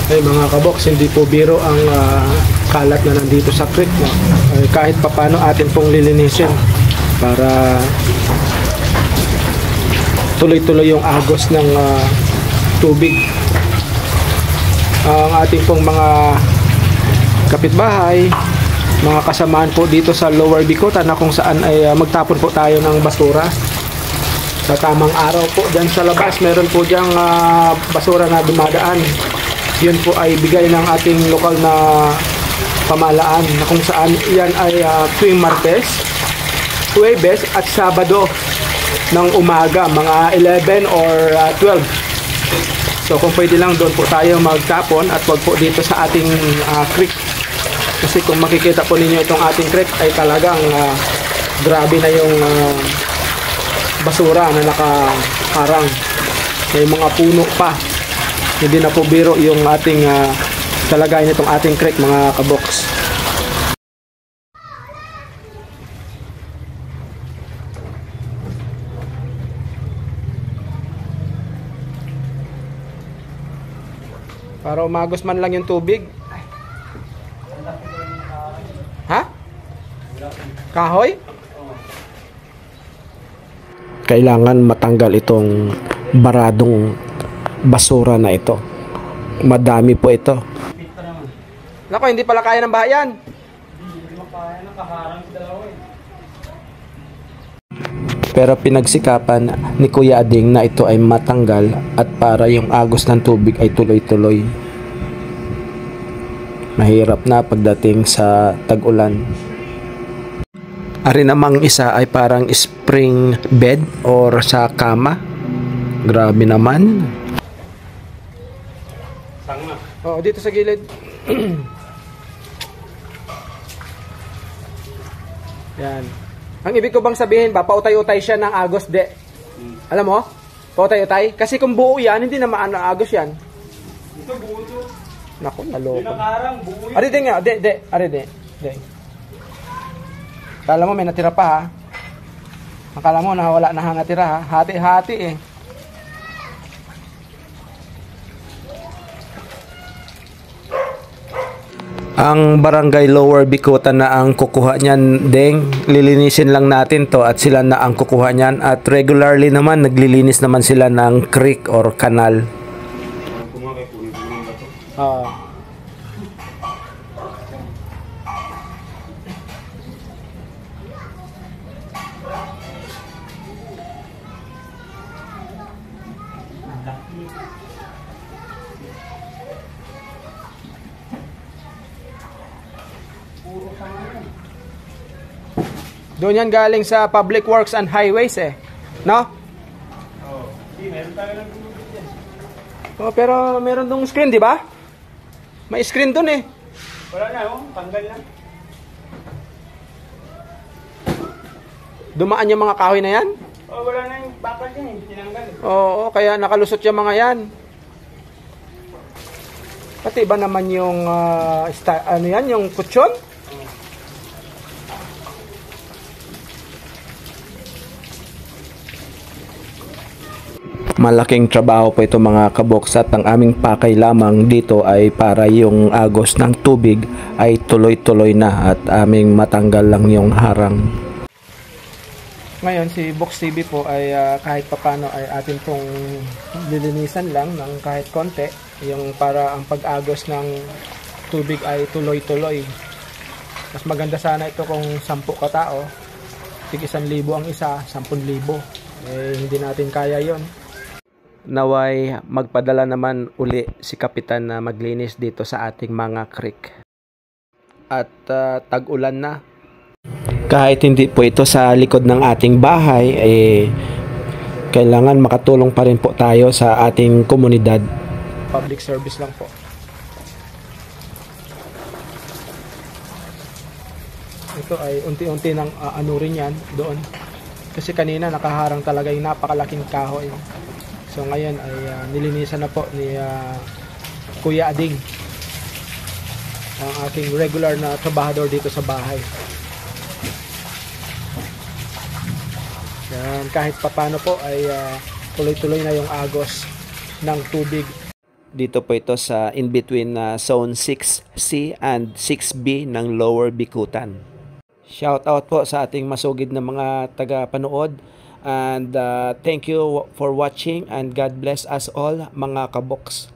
Ay mga kabox, hindi po biro ang kalat na nandito sa creek, no? Kahit papano atin pong lilinisin para tuloy-tuloy yung agos ng tubig. Ang ating pong mga kapitbahay, mga kasamaan po dito sa Lower Bicutan na kung saan ay magtapon po tayo ng basura sa tamang araw po. Diyan sa labas meron po diyang basura na dumadaan. Yun po ay bigay ng ating lokal na pamahalaan na kung saan yan ay tuwing Martes, Huwebes at Sabado ng umaga, mga 11 or 12. So kung pwede lang doon po tayo magtapon at wag po dito sa ating creek. Kasi kung makikita po ninyo itong ating creek ay talagang grabe na yung basura na nakaharang. May mga puno pa. Hindi na po biro yung ating kalagayan nitong ating creek mga kabox. Para umagos man lang yung tubig. Ha? Kahoy? Kailangan matanggal itong baradong basura na ito. Madami po ito. Nako, hindi pala kaya ng bahayan. Hindi makaya, nakaharang sa dalawa eh. Pero pinagsikapan ni Kuya Ading na ito ay matanggal at para yung agos ng tubig ay tuloy-tuloy. Mahirap na pagdating sa tag-ulan. Ari namang isa ay parang spring bed or sa kama. Grabe naman. Oh, dito sa gilid. Yan. Ang ibig ko bang sabihin ba, pautay-utay siya ng agos, de. Alam mo? Pautay-utay. Kasi kung buo yan, hindi na maano agos yan. Ito buo to. Naku, naloko. Pinakarang buo yan. Ari din nga, de. Ari de. Kala mo may natira pa ha. Akala mo na wala na natira ha. Hati-hati eh. Ang barangay Lower Bicutan na ang kukuha niyan, Deng. Lilinisin lang natin to at sila na ang kukuha niyan. At regularly naman, naglilinis naman sila ng creek or kanal. Doon yan galing sa Public Works and Highways eh. No? Oo. Meron tayo ng tubig dyan. Oh, pero meron dong screen, di ba? May screen doon eh. Wala na oh. Tanggal na. Dumaan yung mga kahoy na yan? Oh, wala na yung bakal dyan eh. Tinanggal. Oo, kaya nakalusot yung mga yan. Pati ba naman yung ano yan, yung kutsyon? Malaking trabaho po ito mga kaboks at ang aming pakay lamang dito ay para yung agos ng tubig ay tuloy-tuloy na at aming matanggal lang yung harang. Ngayon si Box TV po ay kahit papano ay atin pong lilinisan lang ng kahit konti yung para ang pag-agos ng tubig ay tuloy-tuloy. Mas maganda sana ito kung 10 katao, tig 1,000 ang isa, 10,000. Eh hindi natin kaya yon. Naway magpadala naman uli si Kapitan na maglinis dito sa ating mga creek. At tag-ulan na. Kahit hindi po ito sa likod ng ating bahay, eh kailangan makatulong pa rin po tayo sa ating komunidad. Public service lang po. Ito ay unti-unti nang ano rin yan doon. Kasi kanina nakaharang talaga yung napakalaking kahoy. So ngayon ay nilinisan na po ni Kuya Ading, ang aking regular na trabahador dito sa bahay. Yan, kahit papano po ay tuloy-tuloy na yung agos ng tubig. Dito po ito sa in between Zone 6C and 6B ng Lower Bikutan. Shout out po sa ating masugid na mga taga-panood, and thank you for watching, and God bless us all mga kaboks.